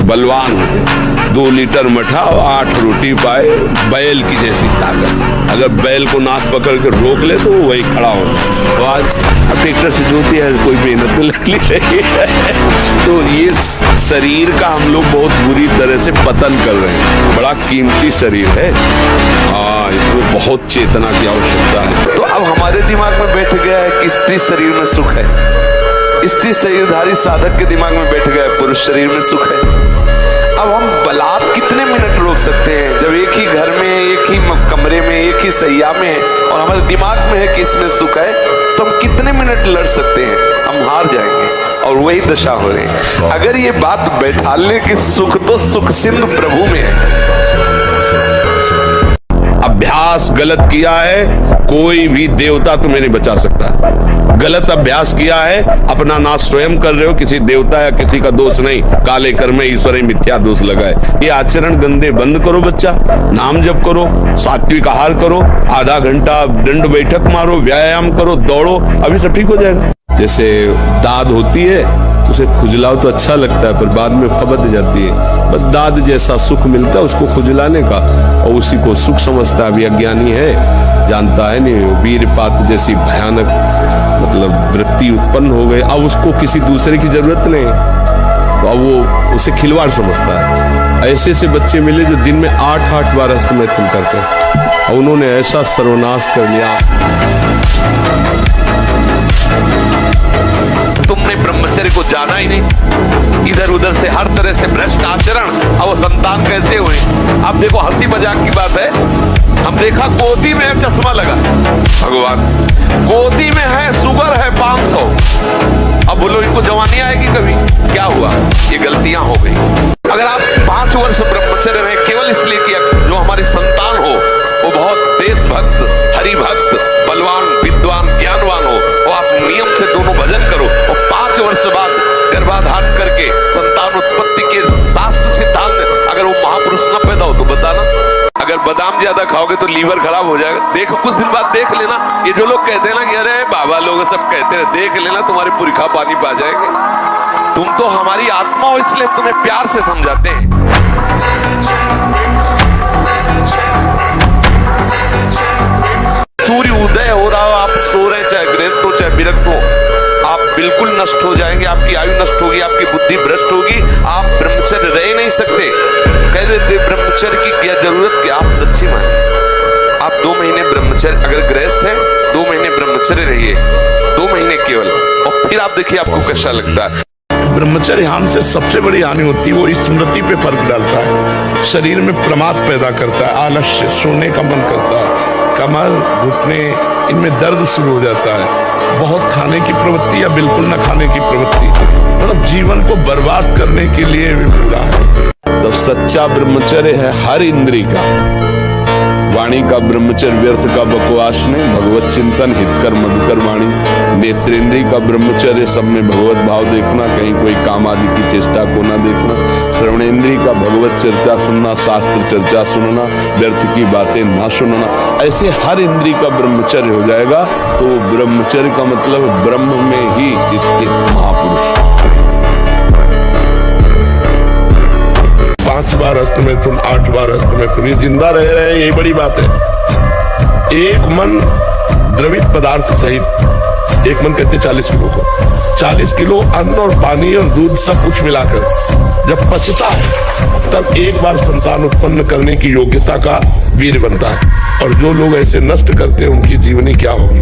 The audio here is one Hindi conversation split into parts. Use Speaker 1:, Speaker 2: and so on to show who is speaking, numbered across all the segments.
Speaker 1: बलवान हो, 2 लीटर मठा और 8 रोटी पाए, बैल की जैसी ताकत। अगर बैल को नाक पकड़ कर रोक ले तो वो वही खड़ा हो। तो आज ट्रैक्टर से जोती है, कोई मेहनत नहीं लग रही है। तो ये शरीर का हम लोग बहुत बुरी तरह से पतन कर रहे हैं। बड़ा कीमती शरीर है, हाँ, इसमें बहुत चेतना की आवश्यकता है।
Speaker 2: तो अब हमारे दिमाग में बैठ गया है कि स्त्री शरीर में सुख है, स्त्री शरीरधारी साधक के दिमाग में बैठ गया है पुरुष शरीर में सुख है। अब हम बलात् कितने मिनट रोक सकते हैं जब एक ही घर में, एक ही कमरे में, एक ही सैया में है और हमारे दिमाग में है कि इसमें सुख है, तो हम कितने मिनट लड़ सकते हैं? हम हार जाएंगे और वही दशा हो रही है। अगर ये बात बैठालने की सुख तो सुख सिंधु प्रभु में है।
Speaker 1: अभ्यास गलत किया है, कोई भी देवता तुम्हें नहीं बचा सकता। गलत अभ्यास किया है, अपना नाश स्वयं कर रहे हो, किसी देवता या किसी का दोष नहीं। काले कर्म में ईश्वर मिथ्या दोष लगाए। ये आचरण गंदे बंद करो बच्चा, नाम जप करो, सात्विक आहार करो, आधा घंटा दंड बैठक मारो, व्यायाम करो, दौड़ो, अभी सब ठीक हो जाएगा। जैसे दाद होती है, उसे खुजलाओ तो अच्छा लगता है, पर बाद में फबद जाती है। बस दाद जैसा सुख मिलता है उसको खुजलाने का, और उसी को सुख समझता है। अभी अज्ञानी है, जानता है नहीं, वीरपात जैसी भयानक मतलब वृत्ति उत्पन्न हो गई। अब उसको किसी दूसरे की जरूरत नहीं, तो अब वो उसे खिलवाड़ समझता है। ऐसे से बच्चे मिले जो दिन में 8-8 बार हस्तमैथुन करते हैं, और उन्होंने ऐसा सर्वनाश कर लिया।
Speaker 2: तुमने ब्रह्मचर्य को जाना ही नहीं, इधर उधर से हर तरह से भ्रष्ट आचरण, अब वो संतान कैसे हुए? अब देखो, हंसी मजाक की बात है, हम देखा गोदी में है चश्मा लगा, भगवान गोदी में है, शुगर है 500। अब बोलो इनको जवानी आएगी कभी? क्या हुआ? ये गलतियां हो गई। अगर आप 5 वर्ष ब्रह्मचर्य रहे केवल इसलिए कि जो हमारी संतान हो वो बहुत देशभक्त, हरिभक्त, बलवान, विद्वान, ज्ञानवान हो, और आप नियम से दोनों भजन करो, और 5 वर्ष बाद गर्भाधान करके संतान उत्पत्ति के शास्त्र सिद्धांत अगर वो महापुरुष न पैदा हो तो बताना। अगर बादाम ज्यादा खाओगे तो लीवर खराब हो जाएगा। देखो, कुछ दिन बाद देख लेना, ये जो लोग कहते हैं ना कि अरे बाबा लोग सब कहते हैं, देख लेना तुम्हारे पुरखा पानी पा जाएंगे। तुम तो हमारी आत्मा हो, इसलिए तुम्हें प्यार से समझाते हैं। सूर्य उदय हो रहा हो, आप सो रहे, चाहे गृहस्थ हो चाहे विरक्त हो, आप बिल्कुल नष्ट हो जाएंगे, आपकी आयु नष्ट होगी, आपकी बुद्धि भ्रष्ट होगी, आप ब्रह्मचर्य रह नहीं सकते। कह देते ब्रह्मचर्य की क्या जरूरत, क्या आप सच्ची माने? आप 2 महीने ब्रह्मचर्य, अगर गृहस्थ है 2 महीने ब्रह्मचर्य रहिए, 2 महीने केवल, और फिर आप देखिए आपको कैसा लगता है।
Speaker 3: ब्रह्मचर्य हानि से सबसे बड़ी हानि होती है, वो स्मृति पे फर्क डालता है, शरीर में प्रमाद पैदा करता है, आलस्य, सोने का मन करता है, कमर, घुटने, इनमें दर्द शुरू हो जाता है, बहुत खाने की प्रवृत्ति या बिल्कुल न खाने की प्रवृत्ति, मतलब जीवन को बर्बाद करने के लिए विफलता है।
Speaker 1: तो सच्चा ब्रह्मचर्य है हर इंद्री का, वाणी का ब्रह्मचर्य व्यर्थ का बकवास नहीं, भगवत चिंतन, हितकर मधुकर वाणी। नेत्रेंद्री का ब्रह्मचर्य सब में भगवत भाव देखना, कहीं कोई काम आदि की चेष्टा को ना देखना। श्रवणेंद्री का भगवत चर्चा सुनना, शास्त्र चर्चा सुनना, व्यर्थ की बातें ना सुनना। ऐसे हर इंद्री का ब्रह्मचर्य हो जाएगा, तो ब्रह्मचर्य का मतलब ब्रह्म में ही स्थित महापुरुष।
Speaker 3: 5 बार हस्तमैथुन, 8 बार हस्तमैथुन, ये जिंदा रह रहे हैं, यही बड़ी बात है। एक मन द्रवित पदार्थ सहित, एक मन कहते 40 किलो को, 40 किलो अन्न और पानी और दूध सब कुछ मिलाकर जब पचता है, तब एक बार संतान उत्पन्न करने की योग्यता का वीर बनता है। और जो लोग ऐसे नष्ट करते हैं उनकी जीवनी क्या होगी?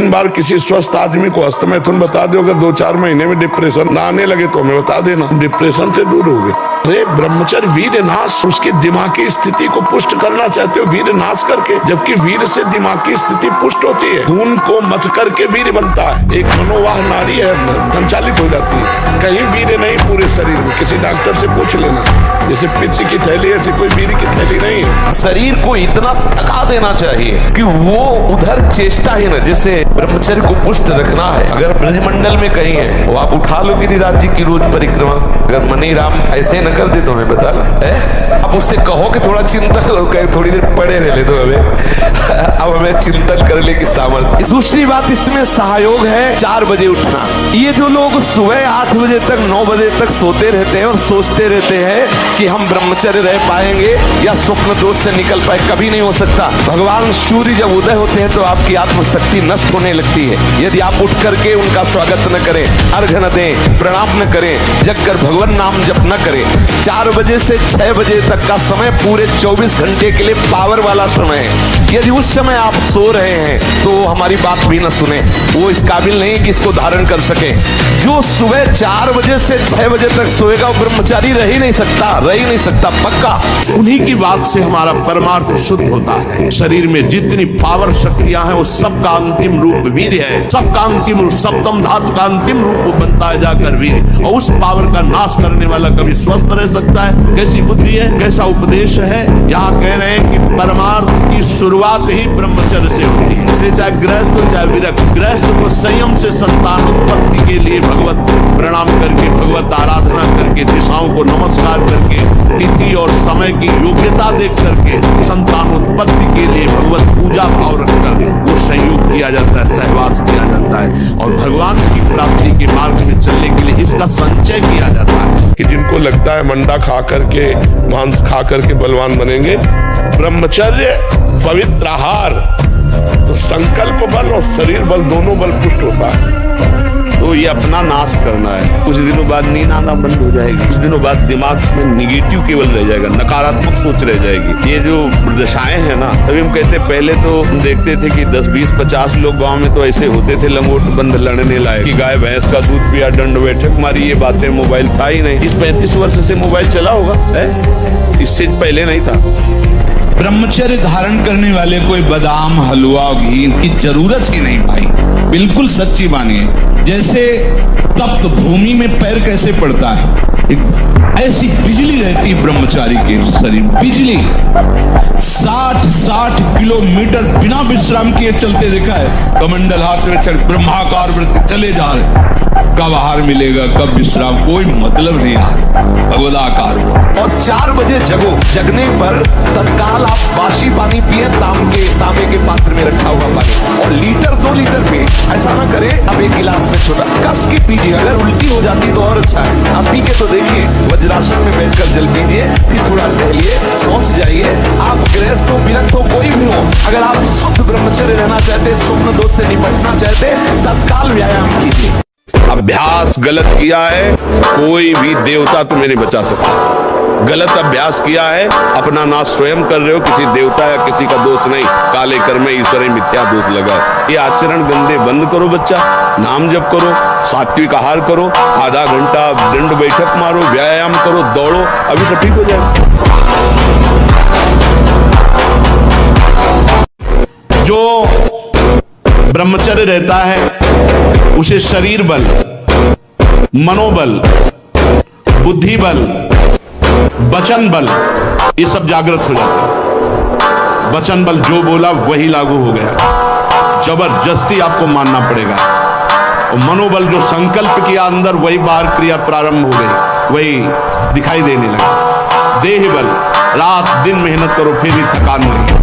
Speaker 3: बार किसी स्वस्थ आदमी को हस्तमैथुन बता दो, अगर 2-4 महीने में डिप्रेशन ना आने लगे तो हमें बता देना, डिप्रेशन से दूर हो गए। अरे ब्रह्मचर्य वीर नाश, उसकी दिमागी स्थिति को पुष्ट करना चाहते हो वीर नाश करके, जबकि वीर से दिमागी स्थिति पुष्ट होती है, खून को मथ करके वीर बनता है। एक मनोवाह नाड़ी है, संचालित हो जाती है। कहीं वीर नहीं पूरे शरीर में, किसी डॉक्टर से पूछ लेना, जैसे पित्त की थैली ऐसी कोई वीर की थैली नहीं है।
Speaker 2: शरीर को इतना थका देना चाहिए कि वो उधर चेष्टा ही न, जैसे ब्रह्मचर्य को पुष्ट रखना है। अगर ब्रजमंडल में कहीं है, वो आप उठा लो गिरिराज जी की रोज परिक्रमा। अगर मनी राम ऐसे न कर दे तुम्हें बता अब उससे कहो कि थोड़ा चिंतन कहे, थोड़ी देर पड़े रह ले तो हमें अब हमें चिंतन करने की सामर्थ्य। दूसरी बात इसमें सहयोग है 4 बजे उठना। ये जो लोग सुबह 8 बजे तक 9 बजे तक सोते रहते हैं और सोचते रहते हैं कि हम ब्रह्मचर्य रह पाएंगे या स्वप्न दोष से निकल पाए, कभी नहीं हो सकता। भगवान सूर्य जब उदय होते हैं तो आपकी आत्मशक्ति नष्ट होने लगती है। यदि आप उठ करके उनका स्वागत न करें, अर्घ्य न दें, प्रणाम न करें, जगकर भगवान नाम जप न करें। 4 बजे से 6 बजे तक का समय पूरे 24 घंटे के लिए पावर वाला समय है। यदि उस समय आप सो रहे हैं तो हमारी बात भी न सुने, वो इस काबिल नहीं कि इसको धारण कर सके। जो सुबह 4 बजे से 6 बजे तक सोएगा वो ब्रह्मचारी रह ही नहीं सकता पक्का।
Speaker 3: उन्हीं की बात से हमारा परमार्थ शुद्ध होता है। शरीर में जितनी पावर शक्तियां हैं वो सबका अंतिम रूप वीर्य है। सबका अंतिम रूप, सप्तम धातु का अंतिम रूप बनता है जाकर वीर्य। और उस पावर का नाश करने वाला कभी स्वस्थ रह सकता है? कैसी बुद्धि है, कैसा उपदेश है। यहाँ कह रहे हैं कि परमार्थ की शुरुआत ही ब्रह्मचर्य से होती है। इसलिए चाहे गृहस्थ हो चाहे विरक्त, गृहस्थ तो संयम से संतान उत्पत्ति के लिए भगवत प्रणाम करके, भगवत आराधना करके, दिशाओं को नमस्कार करके, तिथि और समय की योग्यता देख करके संतान उत्पत्ति के लिए भगवत पूजा भाव रखकर वो संयोग किया जाता है, सहवास किया जाता है। और भगवान की प्राप्ति के मार्ग में चलने के लिए इसका संचय किया जाता है। कि जिनको लगता है मंडा खा करके, मांस खा करके बलवान बनेंगे, ब्रह्मचर्य पवित्र आहार तो संकल्प बल और शरीर बल दोनों बल पुष्ट होता है। तो ये अपना नाश करना है। कुछ दिनों बाद नींद आना बंद हो जाएगी, कुछ दिनों बाद दिमाग में निगेटिव केवल रह जाएगा, नकारात्मक सोच रह जाएगी। ये जो दशाएं हैं ना, तभी हम कहते पहले तो हम देखते थे कि 10, 20, 50 लोग गांव में तो ऐसे होते थे लंगोट बंद लड़ने लायक कि गाय भैंस का दूध पिया, दंड बैठक मारी, ये बातें। मोबाइल था ही नहीं। इस 35 वर्ष से मोबाइल चला होगा है? इससे पहले नहीं था।
Speaker 4: ब्रह्मचर्य धारण करने वाले कोई बादाम, हलवा, घी की जरूरत ही नहीं भाई। बिल्कुल सच्ची मानिए। जैसे तप्त भूमि में पैर कैसे पड़ता है, ऐसी बिजली रहती है ब्रह्मचारी के शरीर। बिजली 60 किलोमीटर बिना विश्राम किए चलते देखा है। कमंडल हाथ में चढ़ ब्रह्माकार वृत्ति चले जा रहे। कब आहार मिलेगा, कब विश्राम, कोई मतलब नहीं है। भगवदाकार
Speaker 2: और 4 बजे जगो। जगने पर तत्काल आप बासी पानी पिए, तांबे के पात्र में रखा हुआ पानी, और लीटर 2 लीटर पिए। ऐसा ना करें अब 1 गिलास में छोटा कस के पीजिए। अगर उल्टी हो जाती तो और अच्छा है। आप पी के तो देखिए, वज्रासन में बैठकर जल पीजिए, फिर थोड़ा टहलिए, सोच जाइए। आप गृहस्थ हो, विरक्त हो, कोई भी हो, अगर आप शुद्ध ब्रह्मचर्य रहना चाहते, स्वप्न दोष से निपटना चाहते, तत्काल व्यायाम कीजिए।
Speaker 1: अभ्यास गलत किया है, कोई भी देवता तुम्हें नहीं बचा सकता। गलत अभ्यास किया है, अपना नाश स्वयं कर रहे हो, किसी देवता या किसी का दोष नहीं। काले कर्म ईश्वर मिथ्या दोष लगा। ये आचरण गंदे बंद करो बच्चा, नाम जप करो, सात्विक आहार करो, आधा घंटा दंड बैठक मारो, व्यायाम करो, दौड़ो, अभी सब ठीक हो जाएगा।
Speaker 3: जो ब्रह्मचर्य रहता है उसे शरीर बल, मनोबल, बुद्धि बल, वचन बल, ये सब जागृत हो जाता है। वचन बल जो बोला वही लागू हो गया, जबरदस्ती आपको मानना पड़ेगा। और मनोबल जो संकल्प किया अंदर, वही बाहर क्रिया प्रारंभ हो गई, वही दिखाई देने लगा। देह बल, रात दिन मेहनत करो फिर भी थकान नहीं।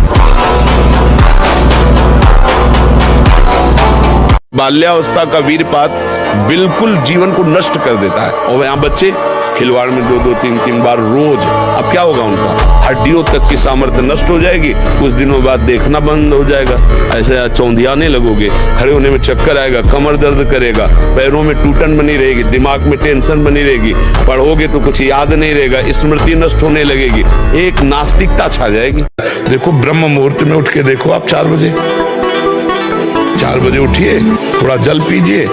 Speaker 1: बाल्यावस्था का वीरपात बिल्कुल जीवन को नष्ट कर देता है। और यहाँ बच्चे खिलवाड़ में 2-2, 3-3 बार रोज, अब क्या होगा उनका? हड्डियों तक की सामर्थ्य नष्ट हो जाएगी। कुछ दिनों बाद देखना बंद हो जाएगा, ऐसे चौंधियाने लगोगे, खड़े होने में चक्कर आएगा, कमर दर्द करेगा, पैरों में टूटन बनी रहेगी, दिमाग में टेंशन बनी रहेगी, पढ़ोगे तो कुछ याद नहीं रहेगा, स्मृति नष्ट होने लगेगी, एक नास्तिकता छा जाएगी। देखो ब्रह्म मुहूर्त में उठ के देखो आप 4 बजे उठिए, थोड़ा जल पीजिए,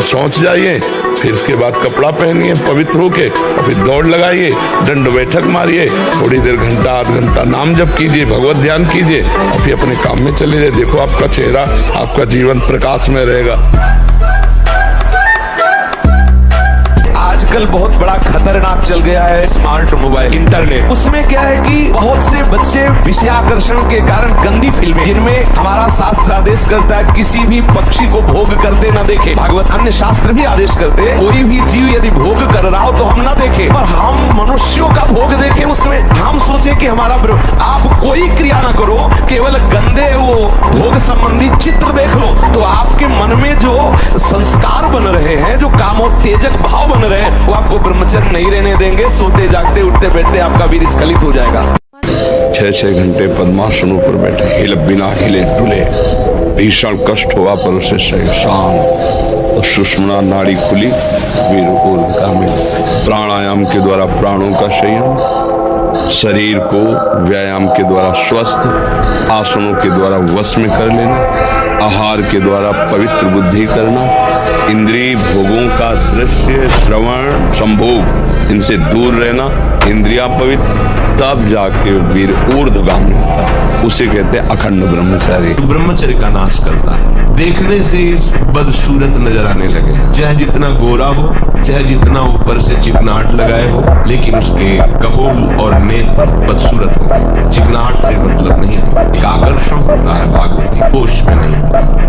Speaker 1: सोच जाइए, फिर इसके बाद कपड़ा पहनिए पवित्र होके, और फिर दौड़ लगाइए, दंड बैठक मारिए, थोड़ी देर घंटा आध घंटा नाम जप कीजिए, भगवत ध्यान कीजिए, और फिर अपने काम में चले जाइए। देखो आपका चेहरा, आपका जीवन प्रकाश में रहेगा।
Speaker 2: आज आजकल बहुत बड़ा खतरनाक चल गया है स्मार्ट मोबाइल इंटरनेट। उसमें क्या है कि बहुत से बच्चे विषयाकर्षण के कारण गंदी फिल्में, जिनमें हमारा शास्त्र आदेश करता है किसी भी पक्षी को भोग करते न देखे, भागवत अन्य शास्त्र भी आदेश करते हैं कोई भी जीव यदि भोग कर रहा हो तो हम ना देखें, और हम मनुष्यों का भोग देखें उसमें। हम सोचे कि हमारा आप कोई क्रिया ना करो, केवल गंदे वो भोग संबंधी चित्र देख लो, तो आपके मन में जो संस्कार बन रहे हैं, जो कामोत्तेजक भाव बन रहे हैं, वो आपको ब्रह्मचर्य नहीं रहने देंगे। सोते जागते उठते बैठते आपका वीर स्खलित हो जाएगा।
Speaker 1: 6-6 घंटे पद्मासनों पर बैठे, हिल बिना हिले डुले, भीषण कष्ट हुआ पर उसे शांत, तो सुषुम्ना नाड़ी खुली, वीर उल्का में प्राणायाम के द्वारा प्राणों का संयम, शरीर को व्यायाम के द्वारा स्वस्थ, आसनों के द्वारा वश में कर लेना, आहार के द्वारा पवित्र बुद्धि करना, इंद्रिय भोगों का दृश्य श्रवण संभोग इनसे दूर रहना, इंद्रिया पवित्र, तब जाके वीर ऊर्ध्वगामी होता है। उसे कहते हैं अखंड ब्रह्मचारी।
Speaker 5: ब्रह्मचर्य का नाश करता है। देखने से बदसूरत नजर आने लगेगा, चाहे जितना गोरा हो, चाहे जितना ऊपर से चिकनाहट लगाए हो, लेकिन उसके कपोल और नेत्र बदसूरत होंगे। चिकनाहट से मतलब नहीं है, एक आकर्षण होता है भागवती, होश में नहीं होगा।